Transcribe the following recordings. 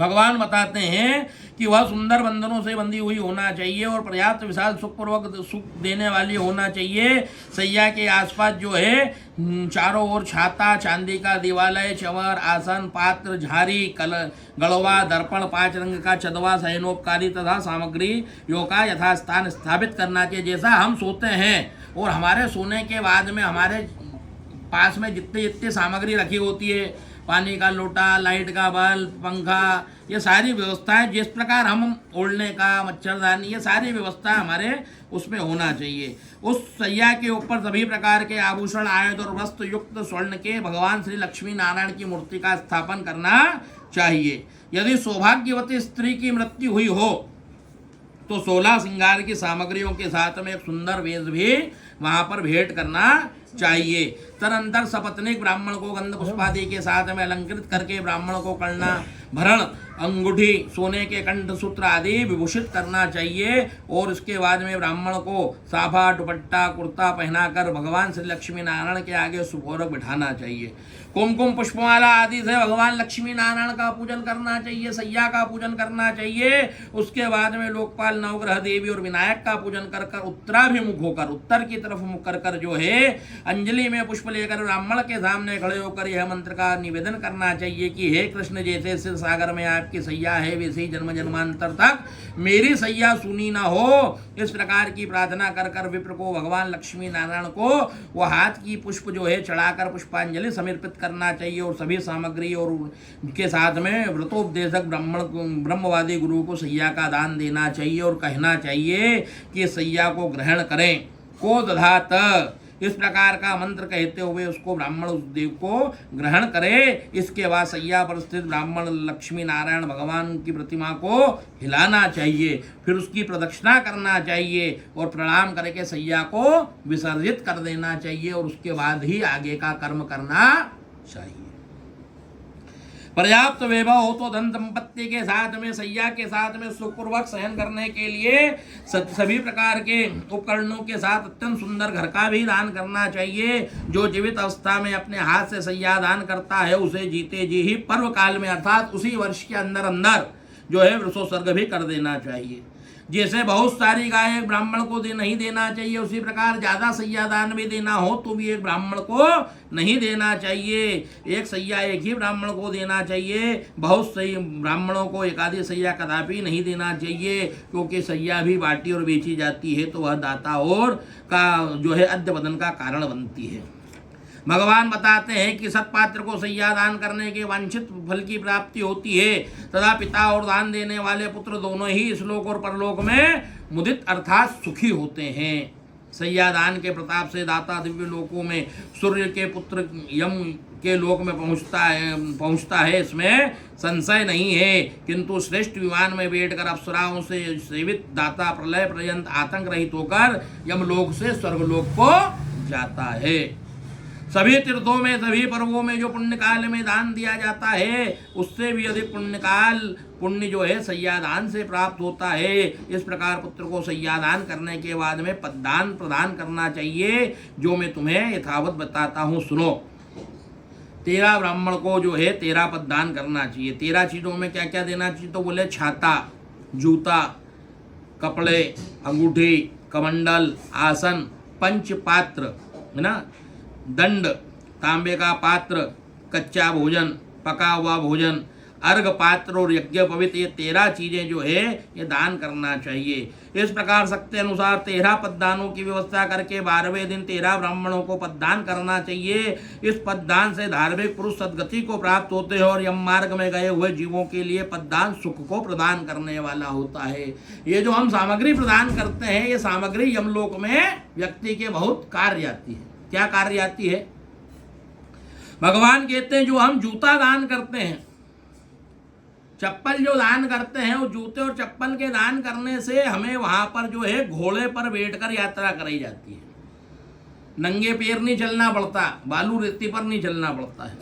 भगवान बताते हैं कि वह सुंदर बंधनों से बंधी हुई होना चाहिए और पर्याप्त विशाल सुखपूर्वक सुख देने वाली होना चाहिए। सैया के आसपास जो है चारों ओर छाता, चांदी का दिवालय, चंवर, आसन, पात्र, झारी, गड़वा, दर्पण, 5 रंग का चदवा, शयनोपकारी तथा सामग्री यो का यथास्थान स्थापित करना चाहिए। जैसा हम सोते हैं और हमारे सोने के बाद में हमारे पास में जितने जितने सामग्री रखी होती है, पानी का लोटा, लाइट का बल्ब, पंखा, ये सारी व्यवस्थाएं जिस प्रकार हम ओढ़ने का, मच्छरदानी, ये सारी व्यवस्था हमारे उसमें होना चाहिए। उस सैया के ऊपर सभी प्रकार के आभूषण, आयुध और वस्त्र युक्त स्वर्ण के भगवान श्री लक्ष्मी नारायण की मूर्ति का स्थापन करना चाहिए। यदि सौभाग्यवती स्त्री की मृत्यु हुई हो तो 16 श्रृंगार की सामग्रियों के साथ में एक सुंदर वेश भी वहां पर भेंट करना चाहिए। तदनंतर सपत्नीक ब्राह्मण को गंध पुष्पादि के साथ में अलंकृत करके ब्राह्मण को करना, भरण, अंगूठी, सोने के कंठ सूत्र आदि विभूषित करना चाहिए और उसके बाद में ब्राह्मण को साफा, दुपट्टा, कुर्ता पहनाकर भगवान श्री लक्ष्मी नारायण के आगे सुपूर्वक बिठाना चाहिए। कुमकुम, पुष्पमाला आदि से भगवान लक्ष्मी नारायण का पूजन करना चाहिए, सैया का पूजन करना चाहिए। उसके बाद में लोकपाल, नवग्रह देवी और विनायक का पूजन कर कर उत्तराभिमुख होकर, उत्तर की तरफ मुख कर कर जो है अंजलि में पुष्प लेकर ब्राह्मण के सामने खड़े होकर यह मंत्र का निवेदन करना चाहिए कि हे कृष्ण, जैसे शिव सागर में आपकी सैया है वैसे ही जन्म जन्मांतर तक मेरी सैया सुनी ना हो। इस प्रकार की प्रार्थना कर कर विप्र को भगवान लक्ष्मी नारायण को वो हाथ की पुष्प जो है चढ़ाकर पुष्पांजलि समर्पित करना चाहिए और सभी सामग्री और के साथ में व्रतोपदेशक ब्रह्मवादी गुरु को सैया का दान देना चाहिए और कहना चाहिए कि सैया को ग्रहण करें। को दधात, इस प्रकार का मंत्र कहते हुए उसको ब्राह्मण उस देव को ग्रहण करे। इसके बाद सैया पर स्थित ब्राह्मण लक्ष्मी नारायण भगवान की प्रतिमा को हिलाना चाहिए, फिर उसकी प्रदक्षिणा करना चाहिए और प्रणाम करके सैया को विसर्जित कर देना चाहिए और उसके बाद ही आगे का कर्म करना चाहिए। पर्याप्त वैभव हो तो धन संपत्ति के साथ में सैया के साथ में सुखपूर्वक शयन करने के लिए सभी प्रकार के उपकरणों के साथ अत्यंत सुंदर घर का भी दान करना चाहिए। जो जीवित अवस्था में अपने हाथ से सैया दान करता है उसे जीते जी ही पर्व काल में अर्थात उसी वर्ष के अंदर अंदर जो है वृषोत्सर्ग भी कर देना चाहिए। जैसे बहुत सारी गाय एक ब्राह्मण को नहीं देना चाहिए, उसी प्रकार ज़्यादा सैया दान भी देना हो तो भी एक ब्राह्मण को नहीं देना चाहिए। एक सैया एक ही ब्राह्मण को देना चाहिए, बहुत सही ब्राह्मणों को एकाधी सैया कदापि नहीं देना चाहिए, क्योंकि सैया भी बाटी और बेची जाती है तो वह दाता और का जो है अद्य बदन का कारण बनती है। भगवान बताते हैं कि सत्पात्र को सैया दान करने के वांछित फल की प्राप्ति होती है तथा पिता और दान देने वाले पुत्र दोनों ही इस लोक और परलोक में मुदित अर्थात सुखी होते हैं। सैया दान के प्रताप से दाता दिव्य लोकों में सूर्य के पुत्र यम के लोक में पहुंचता है, इसमें संशय नहीं है। किंतु श्रेष्ठ विमान में बैठकर अप्सराओं से सेवित दाता प्रलय पर्यंत आतंक रहित होकर यमलोक से स्वर्गलोक को जाता है। सभी तीर्थों में, सभी पर्वों में जो पुण्य काल में दान दिया जाता है उससे भी अधिक पुण्य जो है सैयादान से प्राप्त होता है। इस प्रकार पुत्र को सैयादान करने के बाद में पददान प्रदान करना चाहिए, जो मैं तुम्हें यथावत बताता हूँ सुनो। 13 ब्राह्मण को जो है 13 पददान करना चाहिए। 13 चीज़ों में क्या क्या देना चाहिए तो बोले छाता, जूता, कपड़े, अंगूठी, कमंडल, आसन, पंच पात्र है ना, दंड, तांबे का पात्र, कच्चा भोजन, पका हुआ भोजन, अर्घ पात्र और यज्ञ पवित्र, ये 13 चीज़ें जो है ये दान करना चाहिए। इस प्रकार शक्ति अनुसार 13 पददानों की व्यवस्था करके 12वें दिन 13 ब्राह्मणों को पददान करना चाहिए। इस पददान से धार्मिक पुरुष सदगति को प्राप्त होते हैं और यम मार्ग में गए हुए जीवों के लिए पददान सुख को प्रदान करने वाला होता है। ये जो हम सामग्री प्रदान करते हैं ये सामग्री यमलोक में व्यक्ति के बहुत कार्य आती है। क्या कार्य आती है? भगवान कहते हैं जो हम जूता दान करते हैं, चप्पल जो दान करते हैं, वो जूते और चप्पल के दान करने से हमें वहां पर जो है घोड़े पर बैठकर यात्रा कराई जाती है। नंगे पैर नहीं चलना पड़ता, बालू रेती पर नहीं चलना पड़ता है।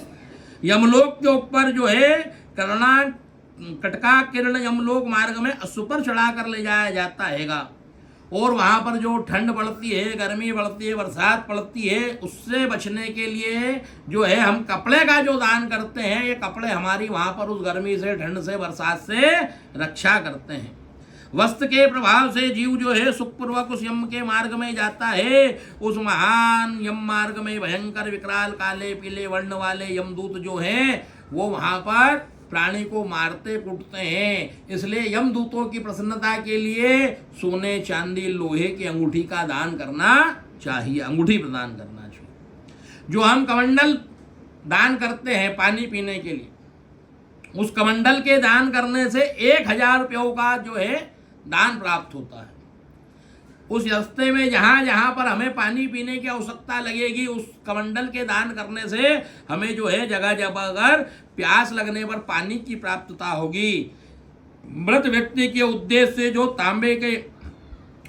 यमलोक के ऊपर जो है कटका किरण यमलोक मार्ग में अश्व पर चढ़ा कर ले जाया जाता हैगा और वहाँ पर जो ठंड पड़ती है, गर्मी पड़ती है, बरसात पड़ती है, उससे बचने के लिए जो है हम कपड़े का जो दान करते हैं, ये कपड़े हमारी वहाँ पर उस गर्मी से, ठंड से, बरसात से रक्षा करते हैं। वस्त्र के प्रभाव से जीव जो है सुखपूर्वक उस यम के मार्ग में जाता है। उस महान यम मार्ग में भयंकर विकराल काले पीले वर्ण वाले यमदूत जो हैं वो वहाँ पर प्राणी को मारते कूटते हैं। इसलिए यमदूतों की प्रसन्नता के लिए सोने चांदी लोहे की अंगूठी का दान करना चाहिए, अंगूठी प्रदान करना चाहिए। जो हम कमंडल दान करते हैं पानी पीने के लिए, उस कमंडल के दान करने से 1000 रुपयों का जो है दान प्राप्त होता है। उस रास्ते में जहाँ जहाँ पर हमें पानी पीने की आवश्यकता लगेगी, उस कमंडल के दान करने से हमें जो है जगह जगह अगर प्यास लगने पर पानी की प्राप्तता होगी। मृत व्यक्ति के उद्देश्य से जो तांबे के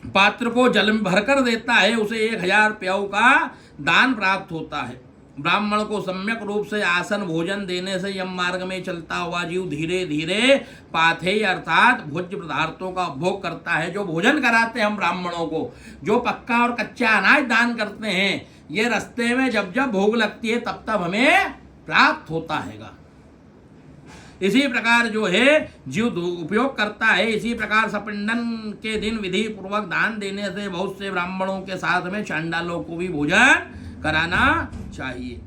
पात्र को जल में भरकर देता है उसे 1000 रुपयों का दान प्राप्त होता है। ब्राह्मण को सम्यक रूप से आसन भोजन देने से यम मार्ग में चलता हुआ जीव धीरे धीरे पाथेय अर्थात भोज्य पदार्थों का उपभोग करता है। जो भोजन कराते हैं हम ब्राह्मणों को, जो पक्का और कच्चा अनाज दान करते हैं, ये रास्ते में जब जब भोग लगती है तब तब हमें प्राप्त होता हैगा। इसी प्रकार जो है जीव उपयोग करता है। इसी प्रकार सपिंडन के दिन विधि पूर्वक दान देने से बहुत से ब्राह्मणों के साथ में चांडालों को भी भोजन कराना चाहिए।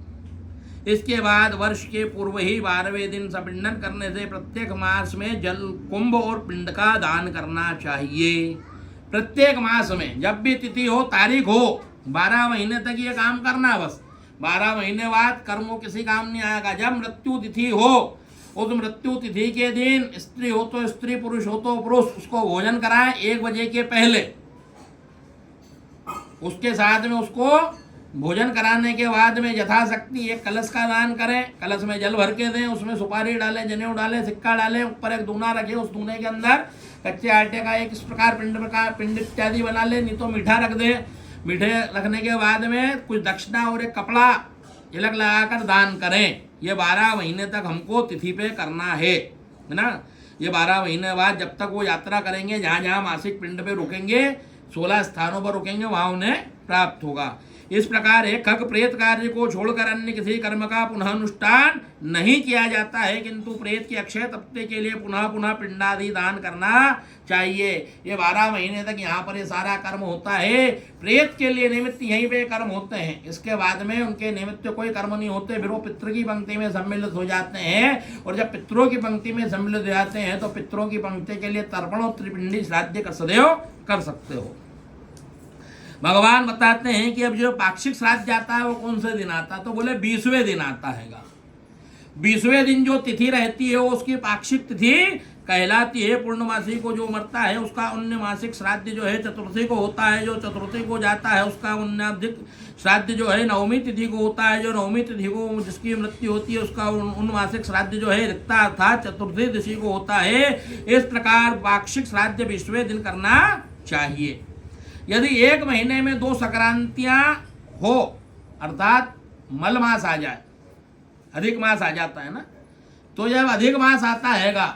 इसके बाद वर्ष के पूर्व ही 12वें दिन सपिंडन करने से प्रत्येक मास में जल कुंभ और पिंड का दान करना चाहिए। प्रत्येक मास में जब भी तिथि हो, तारीख हो, 12 महीने तक ये काम करना। बस 12 महीने बाद कर्मों किसी काम नहीं आएगा। जब मृत्यु तिथि हो, उस मृत्यु तिथि के दिन स्त्री हो तो स्त्री, पुरुष हो तो पुरुष, उसको भोजन कराएं 1 बजे के पहले। उसके साथ में उसको भोजन कराने के बाद में यथाशक्ति एक कलश का दान करें। कलश में जल भर के दें, उसमें सुपारी डालें, जनेऊ डालें, सिक्का डालें, ऊपर एक दूना रखें, उस दूने के अंदर कच्चे आटे का एक इस प्रकार पिंड इत्यादि बना लें, नहीं तो मीठा रख दें। मीठे रखने के बाद में कुछ दक्षिणा और एक कपड़ा तिलक लगाकर दान करें। ये 12 महीने तक हमको तिथि पे करना है ना। ये 12 महीने बाद जब तक वो यात्रा करेंगे, जहाँ जहाँ मासिक पिंड पे रुकेंगे, 16 स्थानों पर रुकेंगे, वहाँ उन्हें प्राप्त होगा। इस प्रकार एक खग प्रेत कार्य को छोड़कर अन्य किसी कर्म का पुनः अनुष्ठान नहीं किया जाता है, किंतु प्रेत के अक्षय तप्ते के लिए पुनः पुनः पिंडादि दान करना चाहिए। ये 12 महीने तक यहाँ पर ये सारा कर्म होता है। प्रेत के लिए निमित्त यहीं पे कर्म होते हैं, इसके बाद में उनके निमित्त कोई कर्म नहीं होते। फिर वो पितृ की पंक्ति में सम्मिलित हो जाते हैं, और जब पितरों की पंक्ति में सम्मिलित हो जाते हैं तो पितरों की पंक्ति के लिए तर्पण और त्रिपिंडी श्राद्ध का सदैव कर सकते हो। भगवान बताते हैं कि अब जो पाक्षिक श्राद्ध जाता है वो कौन से दिन आता है, तो बोले 20वें दिन आता हैगा। 20वें दिन जो तिथि रहती है वो उसकी पाक्षिक तिथि कहलाती है। पूर्णमासी को जो मरता है उसका उन्य मासिक श्राद्ध जो है चतुर्थी को होता है। जो चतुर्थी को जाता है उसका उन्नाधिक श्राद्ध जो है नवमी तिथि को होता है। जो नवमी तिथि को जिसकी मृत्यु होती है उसका उन्मासिक श्राद्ध जो है रिक्ता अर्थात चतुर्थी तिथि को होता है। इस प्रकार पाक्षिक श्राद्ध 20वें दिन करना चाहिए। यदि 1 महीने में 2 संक्रांतियां हो, अर्थात मल मास आ जाए, अधिक मास आ जाता है ना, तो जब अधिक मास आता हैगा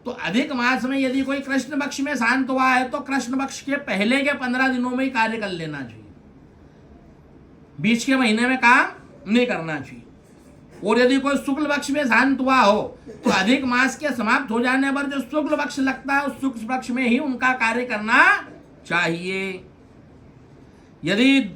तो अधिक मास में यदि कोई कृष्ण पक्ष में शांत हुआ है तो कृष्ण पक्ष के पहले के 15 दिनों में ही कार्य कर लेना चाहिए, बीच के महीने में काम नहीं करना चाहिए। और यदि कोई शुक्ल पक्ष में शांत हुआ हो तो अधिक मास के समाप्त हो जाने पर जो शुक्ल पक्ष लगता है उस शुक्ल पक्ष में ही उनका कार्य करना चाहिए। यदि